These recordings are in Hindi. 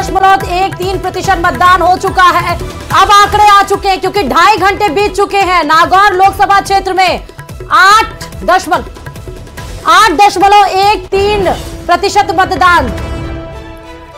8.13% मतदान हो चुका है। अब आंकड़े आ चुके हैं क्योंकि 2.5 घंटे बीत चुके हैं। नागौर लोकसभा क्षेत्र में 8.13% मतदान।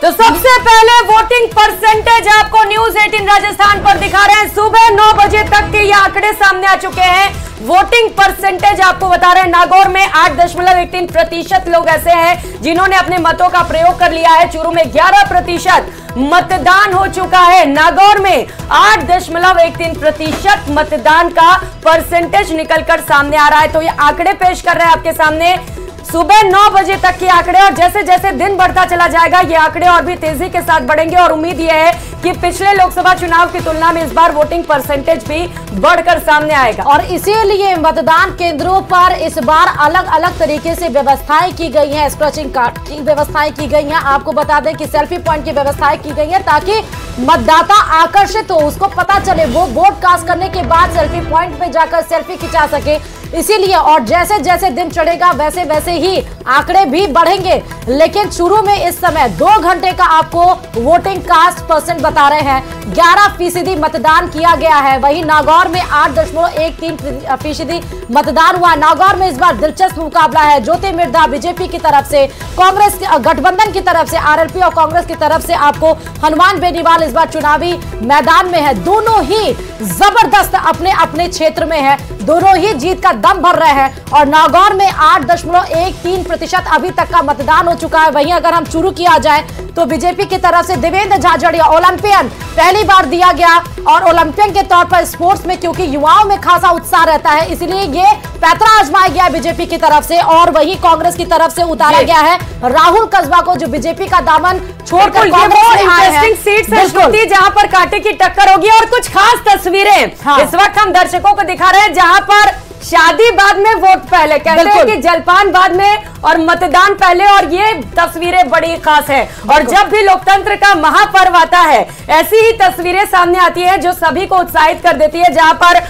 तो सबसे पहले वोटिंग परसेंटेज आपको न्यूज 18 राजस्थान पर दिखा रहे हैं। सुबह 9 बजे तक के ये आंकड़े सामने आ चुके हैं। वोटिंग परसेंटेज आपको बता रहे हैं, नागौर में 8.13% लोग ऐसे हैं जिन्होंने अपने मतों का प्रयोग कर लिया है। चूरू में 11% मतदान हो चुका है। नागौर में 8.13% मतदान का परसेंटेज निकलकर सामने आ रहा है। तो ये आंकड़े पेश कर रहे हैं आपके सामने सुबह 9 बजे तक के आंकड़े, और जैसे जैसे दिन बढ़ता चला जाएगा ये आंकड़े और भी तेजी के साथ बढ़ेंगे। और उम्मीद यह है कि पिछले लोकसभा चुनाव की तुलना में इस बार वोटिंग परसेंटेज भी बढ़कर सामने आएगा। और इसीलिए मतदान केंद्रों पर इस बार अलग अलग तरीके से व्यवस्थाएं की गई हैं। स्क्रैचिंग कार्ड की व्यवस्थाएं की गई हैं। आपको बता दें कि सेल्फी पॉइंट की व्यवस्थाएं की गई है ताकि मतदाता आकर्षित हो, उसको पता चले, वो वोट कास्ट करने के बाद सेल्फी पॉइंट पे जाकर सेल्फी खिंचा सके। इसीलिए और जैसे जैसे दिन चढ़ेगा वैसे वैसे ही आंकड़े भी बढ़ेंगे। लेकिन शुरू में इस समय 2 घंटे का आपको वोटिंग कास्ट परसेंट बता रहे हैं। 11% मतदान किया गया है। वहीं नागौर में 8.13% मतदान हुआ। नागौर में इस बार दिलचस्प मुकाबला है। ज्योति मिर्धा बीजेपी की तरफ से, कांग्रेस गठबंधन की तरफ से, आरएलपी और कांग्रेस की तरफ से आपको हनुमान बेनीवाल इस बार चुनावी मैदान में है। दोनों ही जबरदस्त अपने अपने क्षेत्र में है। दोनों ही जीत का दम भर रहे हैं। और नागौर में 8.13% अभी तक का मतदान हो चुका है। वहीं अगर हम शुरू किया जाए तो बीजेपी की तरफ से देवेंद्र झाझड़िया ओलंपियन पहली बार दिया गया, और ओलंपियन के तौर पर स्पोर्ट्स में क्योंकि युवाओं में खासा उत्साह रहता है इसलिए ये पैतरा आजमाया गया बीजेपी की तरफ से। और वहीं कांग्रेस की तरफ से उतारा गया है राहुल कस्बा को, जो बीजेपी का दामन छोड़कर कांग्रेस में आए हैं। सीट है जहां पर कांटे की टक्कर होगी। और कुछ खास तस्वीरें इस वक्त हम दर्शकों को दिखा रहे हैं, जहां पर शादी बाद में वोट पहले, कहते हैं कि जलपान बाद में और मतदान पहले। और ये तस्वीरें बड़ी खास है। और जब भी लोकतंत्र का महापर्व आता है ऐसी ही तस्वीरें सामने आती है जो सभी को उत्साहित कर देती है। जहां पर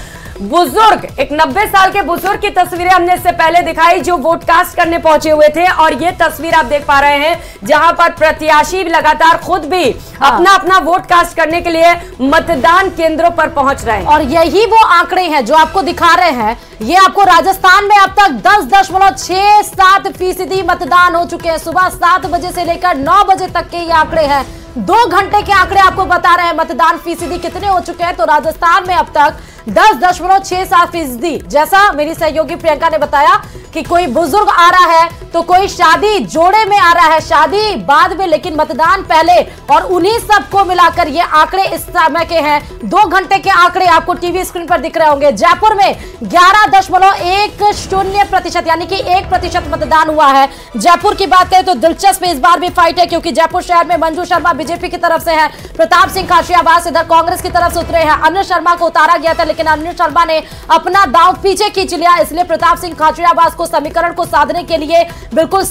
बुजुर्ग, एक 90 साल के बुजुर्ग की तस्वीरें हमने इससे पहले दिखाई जो वोट कास्ट करने पहुंचे हुए थे। और ये तस्वीर आप देख पा रहे हैं जहां पर प्रत्याशी लगातार खुद भी अपना अपना वोट कास्ट करने के लिए मतदान केंद्रों पर पहुंच रहे हैं। और यही वो आंकड़े हैं जो आपको दिखा रहे हैं। ये आपको राजस्थान में अब तक 10.67% मतदान हो चुके हैं। सुबह 7 बजे से लेकर 9 बजे तक के ये आंकड़े हैं। 2 घंटे के आंकड़े आपको बता रहे हैं मतदान फीसदी कितने हो चुके हैं। तो राजस्थान में अब तक 10.67%। जैसा मेरी सहयोगी प्रियंका ने बताया कि कोई बुजुर्ग आ रहा है तो कोई शादी जोड़े में आ रहा है, शादी बाद में, लेकिन मतदान पहले। और उन्हीं सबको मिलाकर ये आंकड़े इस समय के हैं। 2 घंटे के आंकड़े आपको टीवी स्क्रीन पर दिख रहे होंगे। जयपुर में 11.10% यानी कि 1% मतदान हुआ है। जयपुर की बात करें तो दिलचस्प इस बार भी फाइट है क्योंकि जयपुर शहर में मंजू शर्मा बीजेपी की तरफ से है, प्रताप सिंह खाचरियावास इधर कांग्रेस की तरफ से उतरे हैं। अनिल शर्मा को उतारा गया था लेकिन अनिल शर्मा ने अपना दांव पीछे खींच लिया। इसलिए प्रताप सिंह खाचरियावास को समीकरण को साधने के लिए बिल्कुल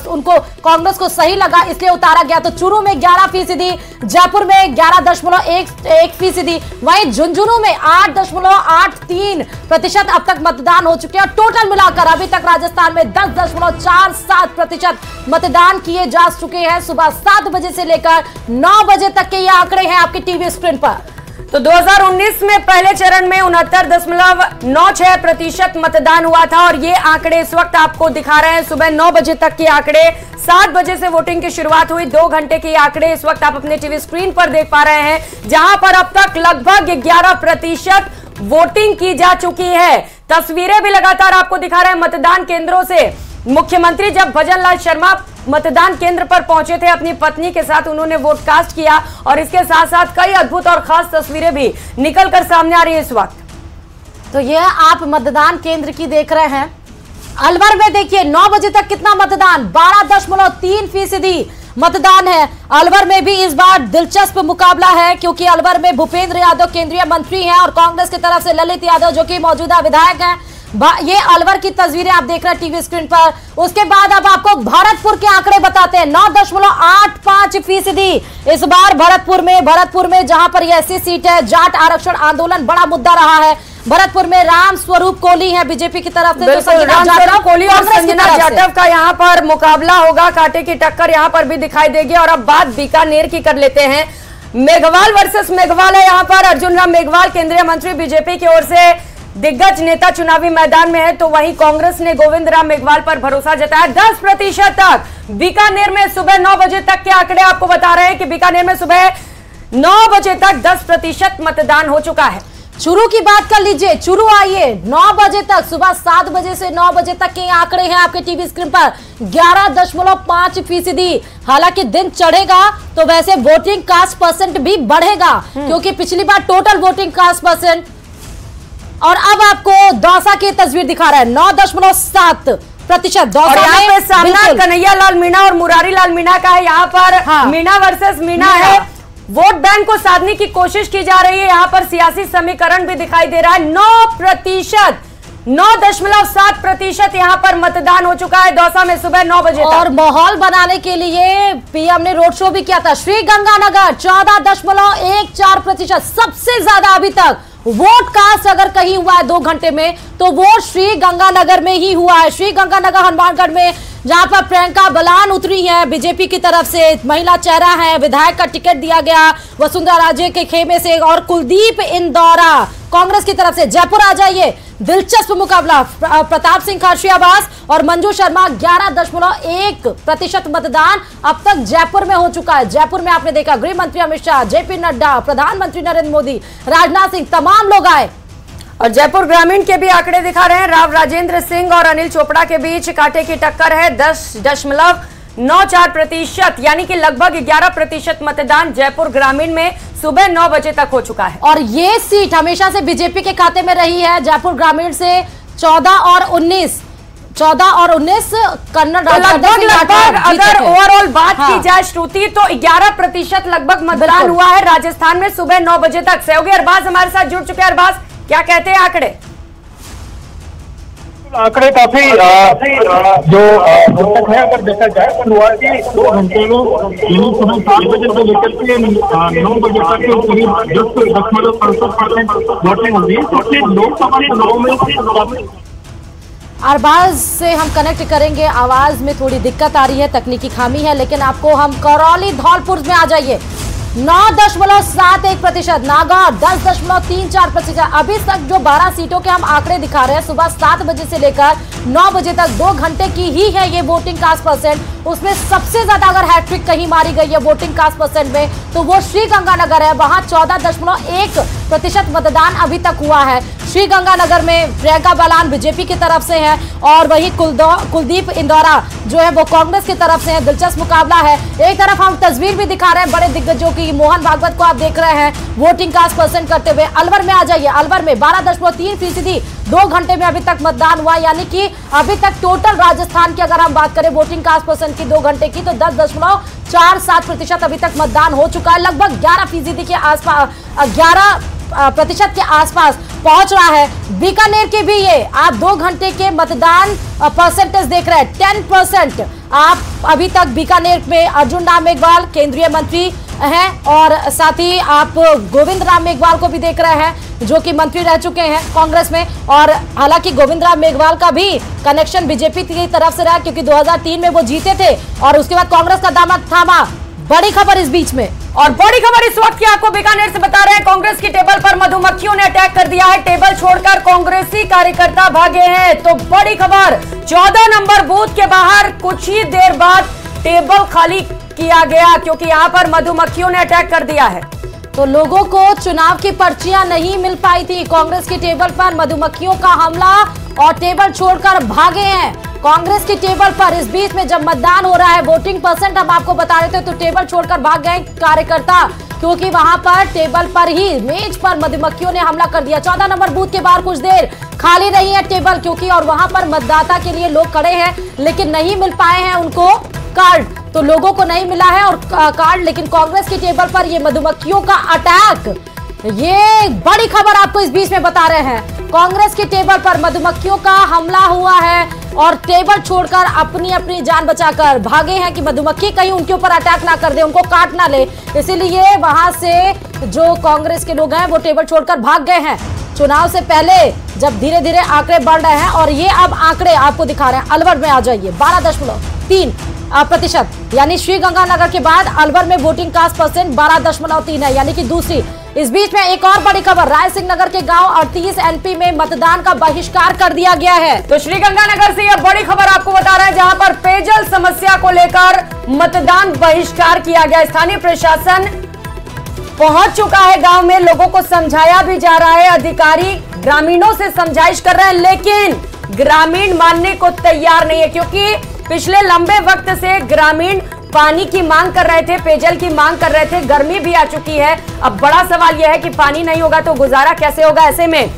उनको कांग्रेस को सही लगा, इसलिए उतारा गया। तो चूरू में 11%, जयपुर में 11.1%, वहीं झुंझुनू में 8.83% अब तक मतदान हो चुके हैं। टोटल मिलाकर अभी तक राजस्थान में 10.47% मतदान किए जा चुके हैं। सुबह 7 बजे से लेकर 9 बजे तक के ये आंकड़े हैं आपकी टीवी स्क्रीन पर। तो 2019 में पहले चरण में 69.96% मतदान हुआ था। और ये आंकड़े इस वक्त आपको दिखा रहे हैं सुबह 9 बजे तक के आंकड़े। 7 बजे से वोटिंग की शुरुआत हुई। 2 घंटे के आंकड़े इस वक्त आप अपने टीवी स्क्रीन पर देख पा रहे हैं, जहां पर अब तक लगभग 11% वोटिंग की जा चुकी है। तस्वीरें भी लगातार आपको दिखा रहे हैं मतदान केंद्रों से। मुख्यमंत्री जब भजनलाल शर्मा मतदान केंद्र पर पहुंचे थे अपनी पत्नी के साथ, उन्होंने वोट कास्ट किया। और इसके साथ साथ कई अद्भुत और खास तस्वीरें भी निकलकर सामने आ रही है इस वक्त। तो यह आप मतदान केंद्र की देख रहे हैं। अलवर में देखिए 9 बजे तक कितना मतदान, 12.3% मतदान है। अलवर में भी इस बार दिलचस्प मुकाबला है क्योंकि अलवर में भूपेंद्र यादव केंद्रीय मंत्री हैं और कांग्रेस की तरफ से ललित यादव जो कि मौजूदा विधायक हैं। ये अलवर की तस्वीरें आप देख रहे हैं टीवी स्क्रीन पर। उसके बाद अब आपको भरतपुर के आंकड़े बताते हैं। 9.85% इस बार भरतपुर में जहां पर ये ऐसी सीट है, जाट आरक्षण आंदोलन बड़ा मुद्दा रहा है। भरतपुर में राम स्वरूप कोहली है बीजेपी की तरफ से, राम स्वरूप कोहली और संजना जाटव का यहाँ पर मुकाबला होगा, कांटे की टक्कर यहाँ पर भी दिखाई देगी। और अब बात बीकानेर की कर लेते हैं। मेघवाल वर्सेस मेघवाल है यहाँ पर। अर्जुन राम मेघवाल केंद्रीय मंत्री बीजेपी की ओर से दिग्गज नेता चुनावी मैदान में है, तो वहीं कांग्रेस ने गोविंद राम मेघवाल पर भरोसा जताया। 10% तक बीकानेर में सुबह 9 बजे तक के आंकड़े आपको बता रहे हैं कि बीकानेर में सुबह 9 बजे तक 10% मतदान हो चुका है। चुरू की बात कर लीजिए, चुरू आइए 9 बजे तक, सुबह 7 बजे से 9 बजे तक के आंकड़े हैं आपके टीवी स्क्रीन पर। 11.5%। हालांकि दिन चढ़ेगा तो वैसे वोटिंग कास्ट परसेंट भी बढ़ेगा, क्योंकि पिछली बार टोटल वोटिंग कास्ट परसेंट। और अब आपको दौसा की तस्वीर दिखा रहा है, 9.7%। और यहाँ पे सामना कन्हैया लाल मीणा और मुरारी लाल मीणा का है। यहाँ पर मीणा वर्सेस मीणा है। वोट बैंक को साधने की कोशिश की जा रही है। यहाँ पर सियासी समीकरण भी दिखाई दे रहा है। 9.7% यहाँ पर मतदान हो चुका है दौसा में सुबह 9 बजे। और माहौल बनाने के लिए पीएम ने रोड शो भी किया था। श्रीगंगानगर 14.14%, सबसे ज्यादा अभी तक वोट कास्ट अगर कहीं हुआ है 2 घंटे में तो वो श्रीगंगानगर में ही हुआ है। श्रीगंगानगर हनुमानगढ़ में, जहां पर प्रियंका बलान उतरी है बीजेपी की तरफ से, महिला चेहरा है, विधायक का टिकट दिया गया वसुंधरा राजे के खेमे से। और कुलदीप इंदौरा कांग्रेस की तरफ से। जयपुर आ जाइए, दिलचस्प मुकाबला, प्रताप सिंह खारशियाबास और मंजू शर्मा। 11.1% मतदान अब तक जयपुर में हो चुका है। जयपुर में आपने देखा गृह मंत्री अमित शाह, जेपी नड्डा, प्रधानमंत्री नरेंद्र मोदी, राजनाथ सिंह, तमाम लोग आए। और जयपुर ग्रामीण के भी आंकड़े दिखा रहे हैं। राव राजेंद्र सिंह और अनिल चोपड़ा के बीच कांटे की टक्कर है। 10.94%, यानी कि लगभग 11% मतदान जयपुर ग्रामीण में सुबह 9 बजे तक हो चुका है। और ये सीट हमेशा से बीजेपी के खाते में रही है। जयपुर ग्रामीण से 14 और 19 कन्नड़ अगर ओवरऑल बात की जाए श्रुति, तो 11% लगभग मतदान हुआ है राजस्थान में सुबह 9 बजे तक। सहयोगी अरबाज हमारे साथ जुड़ चुके हैं। अरबाज, क्या कहते हैं आंकड़े? आंकड़े काफी जो तक है, अगर देखा जाए तो हुआ कि 2 घंटे में सुबह 7 बजे से लेकर के 9 बजे तक के करीब 10.65% वोटिंग होगी। लोकसभा चुनाव में अरबाज से हम कनेक्ट करेंगे। आवाज में थोड़ी दिक्कत आ रही है, तकनीकी खामी है, लेकिन आपको हम करौली धौलपुर में आ जाइए। 9.71%, नागौर 10.34%। अभी तक जो 12 सीटों के हम आंकड़े दिखा रहे हैं, सुबह 7 बजे से लेकर 9 बजे तक 2 घंटे की ही है ये वोटिंग कास्ट परसेंट। उसमें सबसे ज्यादा अगर हैट्रिक कहीं मारी गई है वोटिंग कास्ट परसेंट में तो वो श्रीगंगानगर है। वहां 14.1% मतदान अभी तक हुआ है। श्रीगंगानगर में प्रियंका बलान बीजेपी की तरफ से है और वही कुलदीप इंदौरा जो है वो कांग्रेस की तरफ से है। दिलचस्प मुकाबला है। एक तरफ हम तस्वीर भी दिखा रहे हैं बड़े दिग्गजों की। मोहन भागवत को आप देख रहे हैं वोटिंग कास्ट परसेंट करते हुए। अलवर में आ जाइए, अलवर में 12.3%, 2 घंटे में अभी तक मतदान हुआ, यानी कि अभी तक टोटल राजस्थान की अगर हम बात करें वोटिंग कास्ट परसेंट की 2 घंटे की तो 10.47% अभी तक मतदान हो चुका है। लगभग 11% के आसपास, 11% के आसपास पहुंच रहा है। बीकानेर के भी ये आप 2 घंटे के मतदान परसेंटेज देख रहे हैं, 10%। आप अभी तक बीकानेर में अर्जुन राम मेघवाल केंद्रीय मंत्री हैं और साथ ही आप गोविंद राम मेघवाल को भी देख रहे हैं जो कि मंत्री रह चुके हैं कांग्रेस में। और हालांकि गोविंद राम मेघवाल का भी कनेक्शन बीजेपी की तरफ से रहा, क्योंकि 2003 में वो जीते थे और उसके बाद कांग्रेस का दामन थामा। बड़ी खबर इस बीच में, और बड़ी खबर इस वक्त की आपको बीकानेर से बता रहे हैं। कांग्रेस की टेबल पर मधुमक्खियों ने अटैक कर दिया है। टेबल छोड़कर कांग्रेसी कार्यकर्ता भागे हैं। तो बड़ी खबर, 14 नंबर बूथ के बाहर कुछ ही देर बाद टेबल खाली किया गया, क्योंकि यहां पर मधुमक्खियों ने अटैक कर दिया है। तो लोगों को चुनाव की पर्चियां नहीं मिल पाई थी। कांग्रेस की टेबल पर मधुमक्खियों का हमला और टेबल छोड़कर भागे हैं कांग्रेस की टेबल पर। इस बीच में जब मतदान हो रहा है, वोटिंग परसेंट हम आपको बता रहे थे, तो टेबल छोड़कर भाग गए कार्यकर्ता, क्योंकि वहां पर टेबल पर ही मेज पर मधुमक्खियों ने हमला कर दिया। 14 नंबर बूथ के बाहर कुछ देर खाली रही है टेबल, क्योंकि और वहां पर मतदाता के लिए लोग खड़े हैं, लेकिन नहीं मिल पाए हैं उनको कार्ड। तो लोगों को नहीं मिला है और कार्ड, लेकिन कांग्रेस की टेबल पर ये मधुमक्खियों का अटैक, ये बड़ी खबर आपको इस बीच में बता रहे हैं। कांग्रेस की टेबल पर मधुमक्खियों का हमला हुआ है और टेबल छोड़कर अपनी अपनी जान बचाकर भागे हैं कि मधुमक्खी कहीं उनके ऊपर अटैक ना कर दे, उनको काट ना ले। इसीलिए वहां से जो कांग्रेस के लोग हैं वो टेबल छोड़कर भाग गए हैं। चुनाव से पहले जब धीरे धीरे आंकड़े बढ़ रहे हैं और ये अब आंकड़े आपको दिखा रहे हैं। अलवर में आ जाइए 12.3%, यानी श्रीगंगानगर के बाद अलवर में वोटिंग कास्ट परसेंट 12.3 है, यानी कि दूसरी। इस बीच में एक और बड़ी खबर, रायसिंह नगर के गांव 38 एनपी में मतदान का बहिष्कार कर दिया गया है। तो श्रीगंगानगर से यह बड़ी खबर आपको बता रहे हैं, जहां पर पेयजल समस्या को लेकर मतदान बहिष्कार किया गया। स्थानीय प्रशासन पहुंच चुका है गांव में, लोगों को समझाया भी जा रहा है, अधिकारी ग्रामीणों से समझाइश कर रहे हैं, लेकिन ग्रामीण मानने को तैयार नहीं है, क्योंकि पिछले लंबे वक्त से ग्रामीण पानी की मांग कर रहे थे, पेयजल की मांग कर रहे थे। गर्मी भी आ चुकी है, अब बड़ा सवाल यह है कि पानी नहीं होगा तो गुजारा कैसे होगा। ऐसे में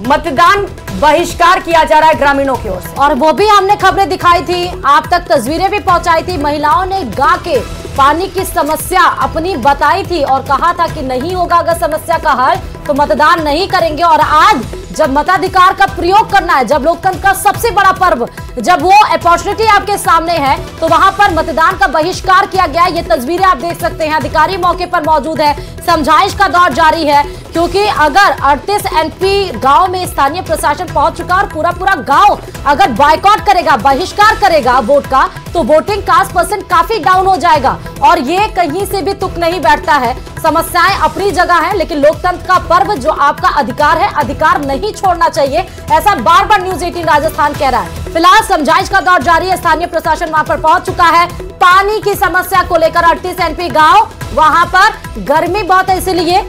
मतदान बहिष्कार किया जा रहा है ग्रामीणों की ओर से। और वो भी हमने खबरें दिखाई थी, आप तक तस्वीरें भी पहुंचाई थी। महिलाओं ने गा के पानी की समस्या अपनी बताई थी और कहा था कि नहीं होगा अगर समस्या का हल तो मतदान नहीं करेंगे। और आज जब मताधिकार का प्रयोग करना है, जब लोकतंत्र का सबसे बड़ा पर्व, जब वो अपॉर्चुनिटी आपके सामने है, तो वहां पर मतदान का बहिष्कार किया गया। ये तस्वीरें आप देख सकते हैं, अधिकारी मौके पर मौजूद है, समझाइश का दौर जारी है, क्योंकि अगर 38 एनपी गांव में स्थानीय प्रशासन पहुंच चुका और पूरा गांव अगर बायकॉट करेगा, बहिष्कार करेगा वोट का, तो वोटिंग कास्ट परसेंट काफी डाउन हो जाएगा। और ये कहीं से भी तुक नहीं बैठता है। समस्याएं अपनी जगह है, लेकिन लोकतंत्र का पर्व जो आपका अधिकार है, अधिकार नहीं छोड़ना चाहिए, ऐसा बार बार न्यूज 18 राजस्थान कह रहा है। फिलहाल समझाइश का दौर जारी है, स्थानीय प्रशासन वहां पर पहुंच चुका है। पानी की समस्या को लेकर 38 एनपी गांव, वहां पर गर्मी बहुत है इसीलिए,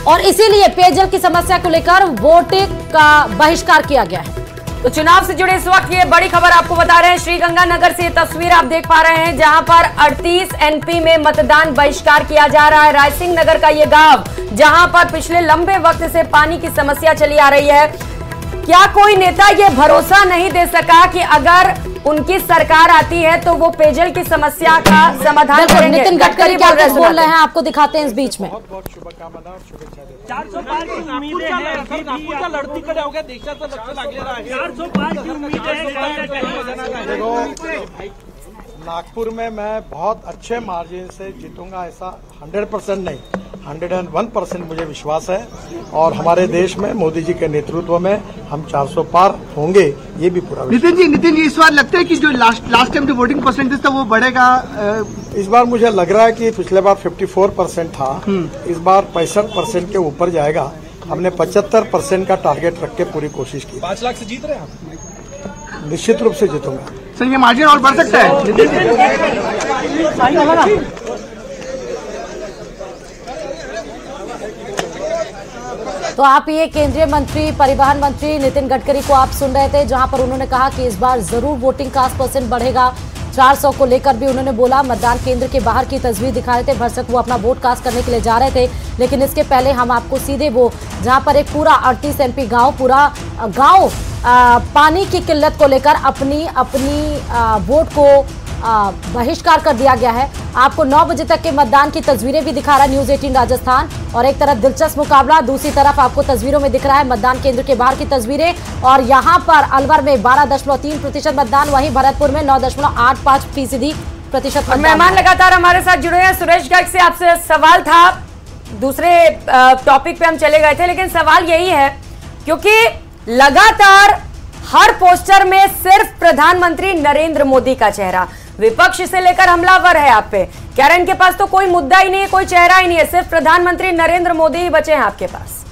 और इसीलिए पेयजल की समस्या को लेकर वोटिंग का बहिष्कार किया गया है। तो चुनाव से जुड़े इस वक्त ये बड़ी खबर आपको बता रहे हैं, श्रीगंगानगर से ये तस्वीर आप देख पा रहे हैं, जहां पर 38 एनपी में मतदान बहिष्कार किया जा रहा है। रायसिंह नगर का ये गांव, जहां पर पिछले लंबे वक्त से पानी की समस्या चली आ रही है। क्या कोई नेता ये भरोसा नहीं दे सका कि अगर उनकी सरकार आती है तो वो पेयजल की समस्या का समाधान करेंगे? नितिन गडकरी बोल रहे हैं, आपको दिखाते हैं इस बीच में। बहुत शुभकामना और शुभेच्छा देतो। 405 की उम्मीद है, नागपूरचा लढती कडे अवघ्या देशाचं लक्ष लागलेलं आहे। 405 की उम्मीद है। देखो, नागपुर में मैं बहुत अच्छे मार्जिन से जीतूंगा, ऐसा 100% नहीं, 101% मुझे विश्वास है। और हमारे देश में मोदी जी के नेतृत्व में हम 400 पार होंगे, ये भी पूरा। नितिन जी इस बार लगता है कि जो लास्ट टाइम जो वोटिंग परसेंटेज था वो बढ़ेगा? इस बार मुझे लग रहा है कि पिछले बार 54% था, इस बार 65% के ऊपर जाएगा। हमने 75% का टारगेट रख के पूरी कोशिश की। 5 लाख से जीत रहे हैं आप? निश्चित रूप से जीतूंगा। सर, ये मार्जिन और बढ़ सकता है? तो आप ये केंद्रीय मंत्री, परिवहन मंत्री नितिन गडकरी को आप सुन रहे थे, जहां पर उन्होंने कहा कि इस बार जरूर वोटिंग कास्ट परसेंट बढ़ेगा। 400 को लेकर भी उन्होंने बोला। मतदान केंद्र के बाहर की तस्वीर दिखा रहे थे, भरसक वो अपना वोट कास्ट करने के लिए जा रहे थे, लेकिन इसके पहले हम आपको सीधे वो जहां पर एक पूरा 38 एनपी गांव, पूरा गांव पानी की किल्लत को लेकर अपनी वोट को बहिष्कार कर दिया गया है। आपको 9 बजे तक के मतदान की तस्वीरें भी दिखा रहा है न्यूज 18 राजस्थान, और एक तरफ दिलचस्प मुकाबला, दूसरी तरफ आपको तस्वीरों में दिख रहा है मतदान केंद्र के बाहर की तस्वीरें। और यहां पर अलवर में 12.3% मतदान, वहीं भरतपुर में 9.85% मेहमान लगातार हमारे साथ जुड़े हैं। सुरेश गर्ग से आपसे सवाल था, दूसरे टॉपिक पे हम चले गए थे, लेकिन सवाल यही है, क्योंकि लगातार हर पोस्टर में सिर्फ प्रधानमंत्री नरेंद्र मोदी का चेहरा, विपक्ष से लेकर हमलावर है आप पे, कह रहे हैं इनके पास तो कोई मुद्दा ही नहीं है, कोई चेहरा ही नहीं है, सिर्फ प्रधानमंत्री नरेंद्र मोदी ही बचे हैं आपके पास।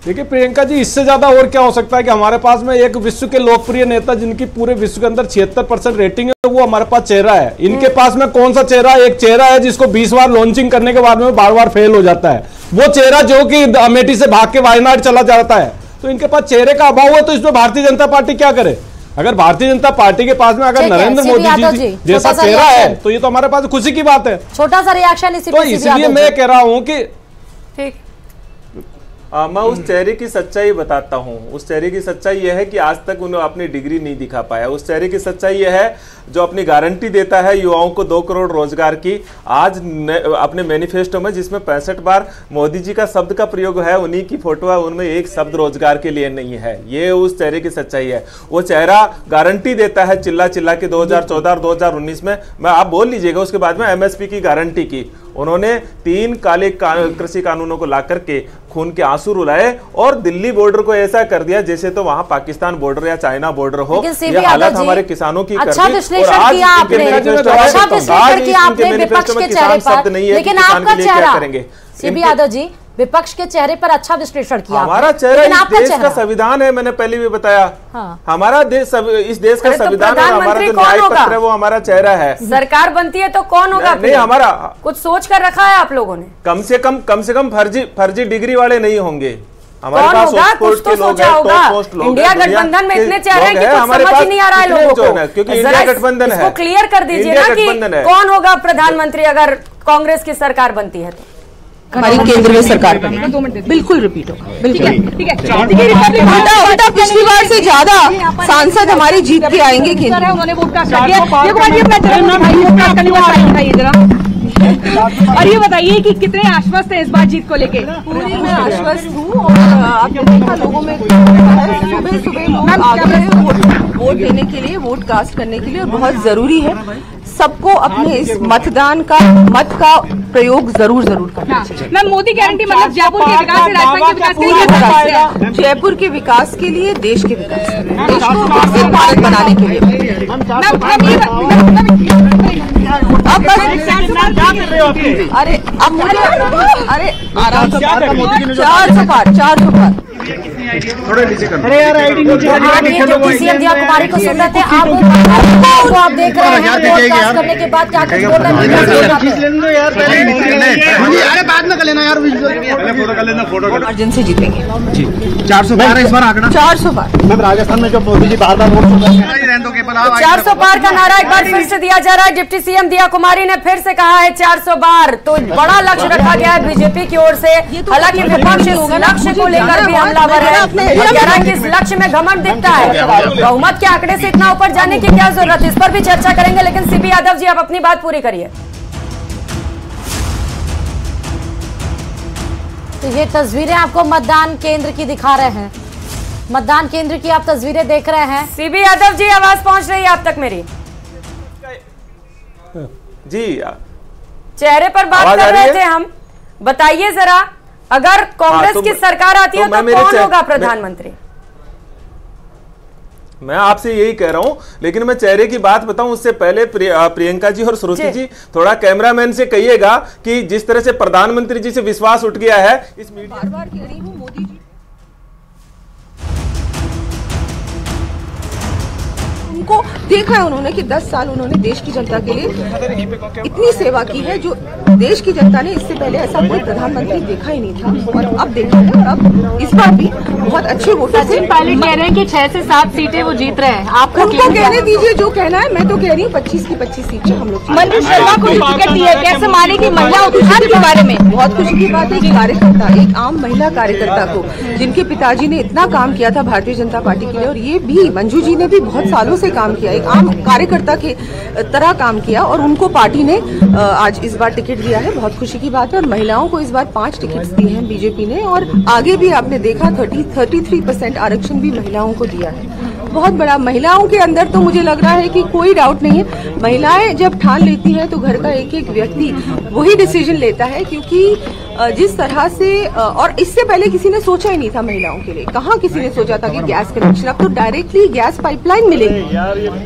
देखिए प्रियंका जी, इससे ज्यादा और क्या हो सकता है कि हमारे पास में एक विश्व के लोकप्रिय नेता जिनकी पूरे विश्व के अंदर 76% रेटिंग है, वो हमारे पास चेहरा है। इनके पास में कौन सा चेहरा? एक चेहरा है जिसको 20 बार लॉन्चिंग करने के बाद में बार-बार फेल हो जाता है, वो चेहरा जो कि अमेठी से भाग के वायनाड चला जाता है। तो इनके पास चेहरे का अभाव है, तो इसमें भारतीय जनता पार्टी क्या करे? अगर भारतीय जनता पार्टी के पास में अगर नरेंद्र मोदी जी जैसा चेहरा है, तो ये तो हमारे पास खुशी की बात है। छोटा सा रिएक्शन तो इसलिए मैं कह रहा हूं कि ठीक, मैं उस चेहरे की सच्चाई बताता हूं। उस चेहरे की सच्चाई यह है कि आज तक उन्होंने अपनी डिग्री नहीं दिखा पाया। उस चेहरे की सच्चाई यह है जो अपनी गारंटी देता है युवाओं को 2 करोड़ रोजगार की, आज अपने मैनिफेस्टो में जिसमें 65 बार मोदी जी का शब्द का प्रयोग है, उन्हीं की फोटो है, उनमें एक शब्द रोजगार के लिए नहीं है। ये उस चेहरे की सच्चाई है। वो चेहरा गारंटी देता है चिल्ला चिल्ला के 2014 और 2019 में, मैं आप बोल लीजिएगा उसके बाद में MSP की गारंटी की, उन्होंने 3 काले कृषि कानूनों को ला करके खून के आंसू रुलाए और दिल्ली बॉर्डर को ऐसा कर दिया जैसे तो वहां पाकिस्तान बॉर्डर या चाइना बॉर्डर हो। ये हालत हमारे किसानों की अच्छा विश्लेषण किया आपने, अच्छा विश्लेषण किया आपने विपक्ष के चेहरे पर, लेकिन आपका चेहरा सीबी यादव जी विपक्ष के चेहरे पर अच्छा विश्लेषण किया। हमारा चेहरा इस देश का संविधान है, मैंने पहले भी बताया। हाँ। हमारा देश इस देश का संविधान है, हमारा जो न्याय पत्र है वो हमारा चेहरा है। सरकार बनती है तो कौन होगा? नहीं, हमारा कुछ सोच कर रखा है आप लोगों ने? कम से कम फर्जी डिग्री वाले नहीं होंगे हमारे पास। कुछ तो सोचा होगा। इंडिया गठबंधन में इतने चेहरे हैं कि कुछ समझ ही नहीं आ रहा है लोगों को, क्योंकि इंडिया गठबंधन है। क्लियर कर दीजिए ना कि कौन होगा प्रधानमंत्री अगर कांग्रेस की सरकार बनती है तो? हमारी केंद्र में सरकार बनेगी, बिल्कुल रिपीट होगा, बिल्कुल। ठीक है, उल्टा पिछली बार से ज्यादा सांसद हमारी जीत के आएंगे केंद्र। उन्होंने वोट कास्ट कर दिया। और ये बताइए कि कितने आश्वस्त हैं इस बार जीत को लेके? पूरी मैं आश्वस्त हूँ और आपने देखा लोगों में सुबह लोग आ गए वोट देने के लिए, वोट कास्ट करने के लिए, और बहुत जरूरी है सबको अपने इस मतदान का मत का प्रयोग जरूर करना चाहिए। मैम, मोदी गारंटी मतलब जयपुर के विकास से, राजस्थान के विकास के लिए, जयपुर के विकास के लिए, देश के विकास के लिए, देश को विकसित भारत बनाने के लिए। अब अरे अब मुझे आराम से 400 पार थोड़े नीचे कर। अरे यार आईडी नीचे सीएम दिया कुमारी को सुन रहे थे आप देख रहे हैं करने के बाद क्या अरे बाद में कर लेना यार, फोटो कर लेना, फोटो मार्जिन से जीतेंगे जी। 400 पार है इस बार आंकड़ा, 400 पार। मैम राजस्थान में जो मोदी जी बार-बार वोट 400 पार का नारा एक बार फिर से दिया जा रहा है। डिप्टी सीएम दिया कुमारी ने फिर से कहा है 400 बार, तो बड़ा लक्ष्य रखा गया है बीजेपी की ओर से। हालांकि विपक्ष इस लक्ष्य को लेकर भी हमलावर है, कह रहा है कि इस लक्ष्य में घमंड दिखता है। बहुमत के आंकड़े से इतना ऊपर जाने की क्या जरूरत, इस पर भी चर्चा करेंगे। लेकिन सीबी यादव जी आप अपनी बात पूरी करिए। तो ये तस्वीरें आपको मतदान केंद्र की दिखा रहे हैं, मतदान केंद्र की आप तस्वीरें देख रहे हैं। सीबी यादव जी आवाज पहुंच रही है आप तक मेरी? जी, चेहरे पर बात कर रहे थे हम, बताइए जरा, अगर कांग्रेस की सरकार आती है तो कौन होगा प्रधानमंत्री? मैं आपसे यही कह रहा हूं, लेकिन मैं चेहरे की बात बताऊं उससे पहले प्रियंका जी और श्रुति जी थोड़ा कैमरामैन से कहिएगा कि जिस तरह से प्रधानमंत्री जी से विश्वास उठ गया है इस मीडिया। बार-बार कह रही हूं मोदी जी उनको देखा है उन्होंने कि 10 साल उन्होंने देश की जनता के लिए इतनी सेवा की है जो देश की जनता ने इससे पहले ऐसा कोई प्रधानमंत्री देखा ही नहीं था, और अब देखा है। और अब इस बार भी बहुत अच्छे वोटों से पायलट कह रहे हैं कि 6 से 7 सीटें वो जीत रहे हैं। आपको उनको कहने दीजिए जो कहना है, मैं तो कह रही हूँ 25 की 25 सीटें हम लोग। मंजू शर्मा को टिकट दी है, कैसे मानेगी महिला उत्थान के बारे में? बहुत खुशी की बात है, एक कार्यकर्ता, एक आम महिला कार्यकर्ता को, जिनके पिताजी ने इतना काम किया था भारतीय जनता पार्टी के लिए, और ये भी मंजू जी ने भी बहुत सालों से काम किया, एक आम कार्यकर्ता के तरह काम किया, और उनको पार्टी ने आज इस बार टिकट दिया है। बहुत खुशी की बात है। और महिलाओं को इस बार 5 टिकट दिए हैं बीजेपी ने, और आगे भी आपने देखा 33% आरक्षण भी महिलाओं को दिया है। बहुत बड़ा, महिलाओं के अंदर तो मुझे लग रहा है कि कोई डाउट नहीं है, महिलाएं जब ठान लेती हैं तो घर का एक एक व्यक्ति वही डिसीजन लेता है, क्योंकि जिस तरह से, और इससे पहले किसी ने सोचा ही नहीं था महिलाओं के लिए, कहाँ किसी ने सोचा था कि गैस कनेक्शन, अब तो डायरेक्टली गैस पाइपलाइन मिलेगी,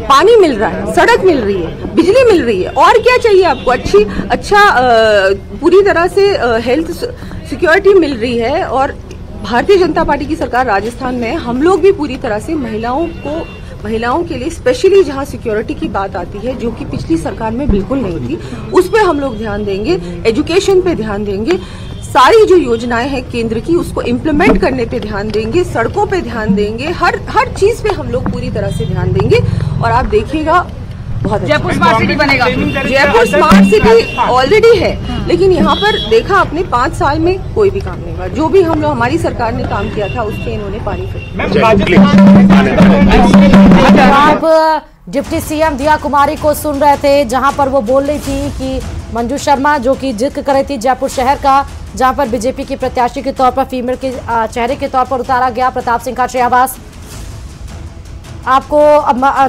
पानी मिल रहा है, सड़क मिल रही है, बिजली मिल रही है, और क्या चाहिए आपको? अच्छा पूरी तरह से हेल्थ सिक्योरिटी मिल रही है। और भारतीय जनता पार्टी की सरकार राजस्थान में, हम लोग भी पूरी तरह से महिलाओं के लिए स्पेशली जहां सिक्योरिटी की बात आती है, जो कि पिछली सरकार में बिल्कुल नहीं थी, उस पे हम लोग ध्यान देंगे, एजुकेशन पे ध्यान देंगे, सारी जो योजनाएं हैं केंद्र की उसको इम्प्लीमेंट करने पे ध्यान देंगे, सड़कों पे ध्यान देंगे, हर चीज पे हम लोग पूरी तरह से ध्यान देंगे। और आप देखिएगा बहुत जयपुर स्मार्ट सिटी बनेगा। जयपुर स्मार्ट सिटी ऑलरेडी है, लेकिन यहाँ पर देखा आपने 5 साल में कोई भी काम नहीं हुआ। जो भी हम लोग, हमारी सरकार ने काम किया था, उस पर इन्होंने पानी फेंका। आप डिप्टी सीएम दिया कुमारी को सुन रहे थे, जहां पर वो बोल रही थी कि मंजू शर्मा, जो कि जिक्र कर रही थी जयपुर शहर का, जहां पर बीजेपी की प्रत्याशी के तौर पर फीमेल के चेहरे के तौर पर उतारा गया प्रताप सिंह का श्रेयावास। आपको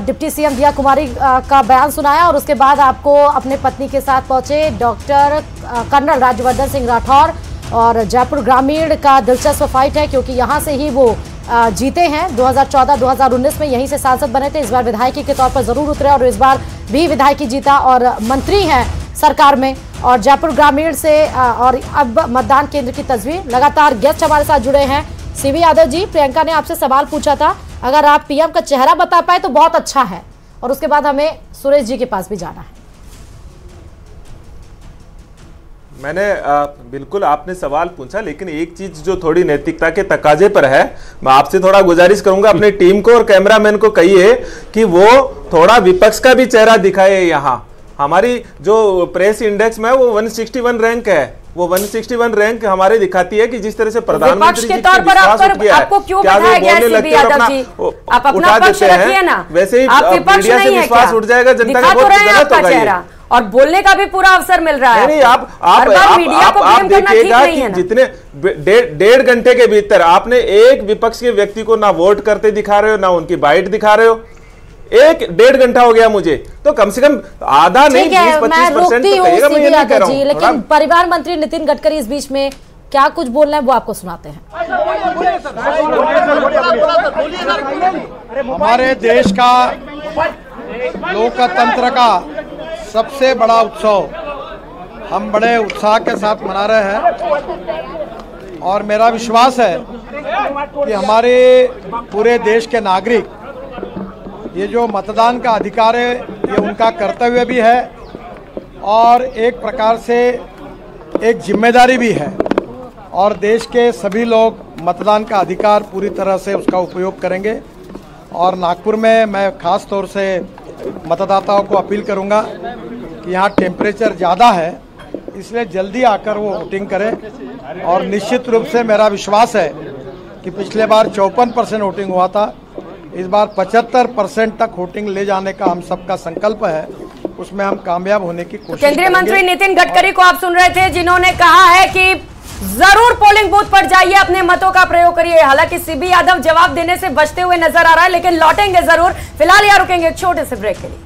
डिप्टी सीएम दिया कुमारी का बयान सुनाया और उसके बाद आपको अपने पत्नी के साथ पहुंचे डॉक्टर कर्नल राज्यवर्धन सिंह राठौर। और जयपुर ग्रामीण का दिलचस्प फाइट है क्योंकि यहां से ही वो जीते हैं। 2014-2019 में यहीं से सांसद बने थे। इस बार विधायकी के तौर पर जरूर उतरे और इस बार भी विधायकी जीता और मंत्री हैं सरकार में। और जयपुर ग्रामीण से और अब मतदान केंद्र की तस्वीर। लगातार गेस्ट हमारे साथ जुड़े हैं। सीवी यादव जी, प्रियंका ने आपसे सवाल पूछा था, अगर आप पीएम का चेहरा बता पाए तो बहुत अच्छा है, और उसके बाद हमें सुरेश जी के पास भी जाना है। मैंने बिल्कुल आपने सवाल पूछा, लेकिन एक चीज जो थोड़ी नैतिकता के तकाजे पर है, मैं आपसे थोड़ा गुजारिश करूंगा अपनी टीम को और कैमरामैन को कहिए कि वो थोड़ा विपक्ष का भी चेहरा दिखाए। यहाँ हमारी जो प्रेस इंडेक्स में वो 161 रैंक है, वो 161 रैंक हमारे दिखाती है कि जिस तरह से प्रधानमंत्री के तौर पर आपको क्यों बताया गया है सीबी यादव जी? आप अपना पक्ष रखिए ना, वैसे ही मीडिया से विश्वास उठ जाएगा जनता का। बहुत गलत होगा ये, और बोलने का भी पूरा अवसर मिल रहा है। नहीं, आप देखिएगा कि जितने 1.5 घंटे के भीतर आपने एक विपक्ष के व्यक्ति को ना वोट करते दिखा रहे हो, ना उनकी बाइट दिखा रहे हो। 1.5 घंटा हो गया मुझे, तो कम से कम आधा नहीं 20-25% तो कहिएगा। मैं ये नहीं कह रहा हूं, लेकिन परिवहन मंत्री नितिन गडकरी इस बीच में क्या कुछ बोलना है वो आपको सुनाते हैं। हमारे देश का लोकतंत्र का सबसे बड़ा उत्सव हम बड़े उत्साह के साथ मना रहे हैं और मेरा विश्वास है कि हमारे पूरे देश के नागरिक ये जो मतदान का अधिकार है ये उनका कर्तव्य भी है और एक प्रकार से एक जिम्मेदारी भी है, और देश के सभी लोग मतदान का अधिकार पूरी तरह से उसका उपयोग करेंगे। और नागपुर में मैं ख़ास तौर से मतदाताओं को अपील करूंगा कि यहाँ टेम्परेचर ज़्यादा है, इसलिए जल्दी आकर वो वोटिंग करें। और निश्चित रूप से मेरा विश्वास है कि पिछले बार 54% वोटिंग हुआ था, इस बार 75% तक वोटिंग ले जाने का हम सबका संकल्प है, उसमें हम कामयाब होने की कोशिश केंद्रीय मंत्री नितिन गडकरी को आप सुन रहे थे, जिन्होंने कहा है कि जरूर पोलिंग बूथ पर जाइए, अपने मतों का प्रयोग करिए। हालांकि सीबी यादव जवाब देने से बचते हुए नजर आ रहा है, लेकिन लौटेंगे जरूर। फिलहाल यहाँ रुकेंगे एक छोटे से ब्रेक के लिए।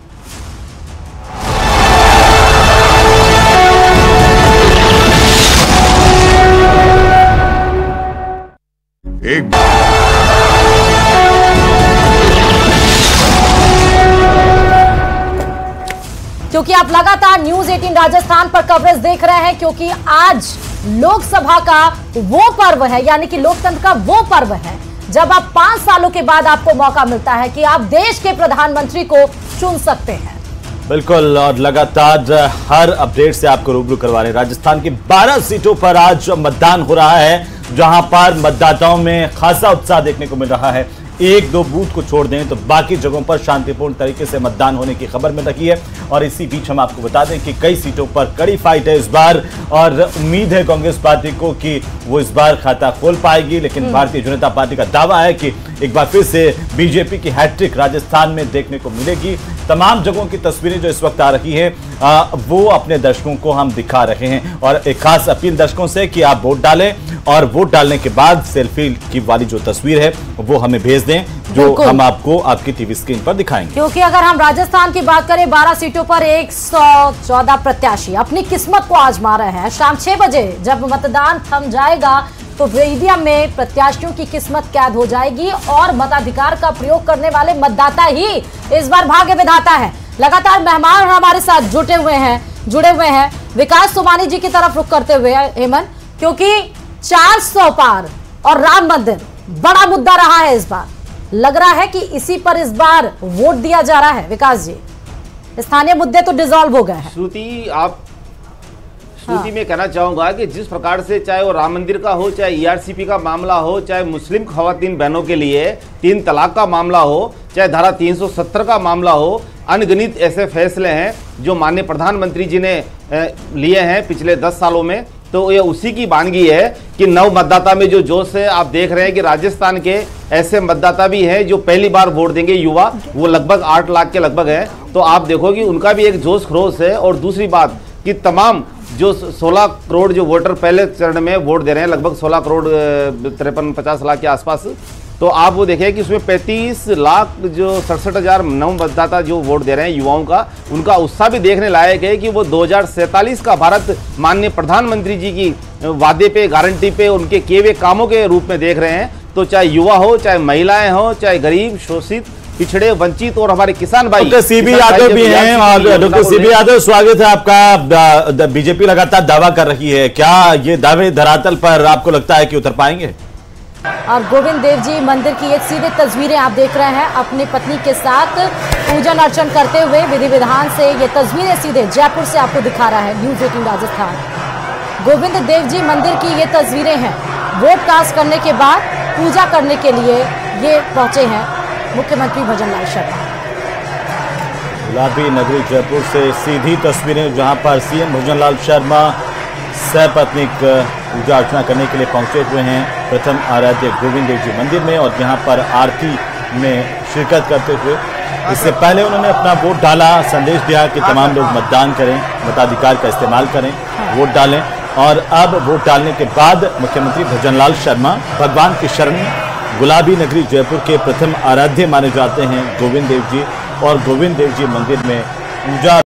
क्योंकि आप लगातार न्यूज 18 राजस्थान पर कवरेज देख रहे हैं, क्योंकि आज लोकसभा का वो पर्व है, यानी कि लोकतंत्र का वो पर्व है जब आप 5 सालों के बाद आपको मौका मिलता है कि आप देश के प्रधानमंत्री को चुन सकते हैं। बिल्कुल, और लगातार हर अपडेट से आपको रूबरू करवा रहे हैं। राजस्थान की 12 सीटों पर आज मतदान हो रहा है, जहां पर मतदाताओं में खासा उत्साह देखने को मिल रहा है। 1-2 बूथ को छोड़ दें तो बाकी जगहों पर शांतिपूर्ण तरीके से मतदान होने की खबर मिल रही है। और इसी बीच हम आपको बता दें कि कई सीटों पर कड़ी फाइट है इस बार, और उम्मीद है कांग्रेस पार्टी को कि वो इस बार खाता खोल पाएगी। लेकिन भारतीय जनता पार्टी का दावा है कि एक बार फिर से बीजेपी की हैट्रिक राजस्थान में देखने को मिलेगी। तमाम जगहों की तस्वीरें जो इस वक्त आ रही हैं वो अपने दर्शकों को हम दिखा रहे हैं। और एक खास अपील दर्शकों से कि आप वोट डालें, और वोट डालने के बाद सेल्फी की वाली जो तस्वीर है वो हमें भेज दें, जो हम आपको आपकी टीवी स्क्रीन पर दिखाएंगे। क्योंकि अगर हम राजस्थान की बात करें, 12 सीटों पर 114 प्रत्याशी अपनी किस्मत को आजमा रहे हैं। शाम 6 बजे जब मतदान थम जाएगा तो ईवीएम में प्रत्याशियों की किस्मत कैद हो जाएगी और मताधिकार का प्रयोग करने वाले मतदाता ही इस बार भाग्य विधाता है। लगातार मेहमान हमारे साथ जुड़े हुए हैं। विकास सोमानी जी की तरफ रुख करते हुए हेमंत, क्योंकि 400 पार और राम मंदिर बड़ा मुद्दा रहा है इस बार। लग रहा है कि इसी पर इस बार वोट दिया जा रहा है। विकास जी, स्थानीय मुद्दे तो डिसॉल्व हो गए हैं। श्रुति में कहना चाहूंगा कि जिस प्रकार से चाहे वो राम मंदिर का हो, चाहे ईआरसीपी का मामला हो, चाहे मुस्लिम खवातीन बहनों के लिए 3 तलाक का मामला हो, चाहे धारा 370 का मामला हो, अनगिनत ऐसे फैसले हैं जो माननीय प्रधानमंत्री जी ने लिए हैं पिछले 10 सालों में। तो ये उसी की वानगी है कि नव मतदाता में जो जोश है, आप देख रहे हैं कि राजस्थान के ऐसे मतदाता भी हैं जो पहली बार वोट देंगे, युवा, वो लगभग 8 लाख के लगभग हैं। तो आप देखो कि उनका भी एक जोश खरोश है। और दूसरी बात कि तमाम जो 16 करोड़ जो वोटर पहले चरण में वोट दे रहे हैं, लगभग 16 करोड़ 53-50 लाख के आसपास, तो आप वो देखें कि उसमें 35 लाख जो 67,000 नव मतदाता जो वोट दे रहे हैं युवाओं का, उनका उत्साह भी देखने लायक है कि वो 2047 का भारत माननीय प्रधानमंत्री जी की वादे पे, गारंटी पे, उनके किए हुए कामों के रूप में देख रहे हैं। तो चाहे युवा हो, चाहे महिलाएं हो, चाहे गरीब, शोषित, पिछड़े, वंचित और हमारे किसान भाई। डॉक्टर सीबी यादव भी हैं और डॉक्टर सीबी यादव स्वागत है आपका। बीजेपी लगातार दावा कर रही है, क्या ये दावे धरातल पर आपको लगता है कि उतर पाएंगे? और गोविंद देव जी मंदिर की ये सीधे तस्वीरें आप देख रहे हैं, अपनी पत्नी के साथ पूजन अर्चन करते हुए विधि विधान से ये तस्वीरें सीधे जयपुर से आपको दिखा रहा है न्यूज़ 18 राजस्थान। गोविंद देव जी मंदिर की ये तस्वीरें हैं, वोट कास्ट करने के बाद पूजा करने के लिए ये पहुंचे हैं मुख्यमंत्री भजनलाल शर्मा। गुलाबी नगरी जयपुर से सीधी तस्वीरें, जहां पर सीएम भजनलाल शर्मा सपत्नीक पूजा अर्चना करने के लिए पहुंचे हुए हैं प्रथम आराध्य गोविंद देव जी मंदिर में, और यहां पर आरती में शिरकत करते हुए इससे पहले उन्होंने अपना वोट डाला, संदेश दिया कि तमाम लोग मतदान करें, मताधिकार का इस्तेमाल करें, वोट डालें। और अब वोट डालने के बाद मुख्यमंत्री भजनलाल शर्मा भगवान की शरण में गुलाबी नगरी जयपुर के प्रथम आराध्य माने जाते हैं गोविंद देव जी, और गोविंद देव जी मंदिर में पूजा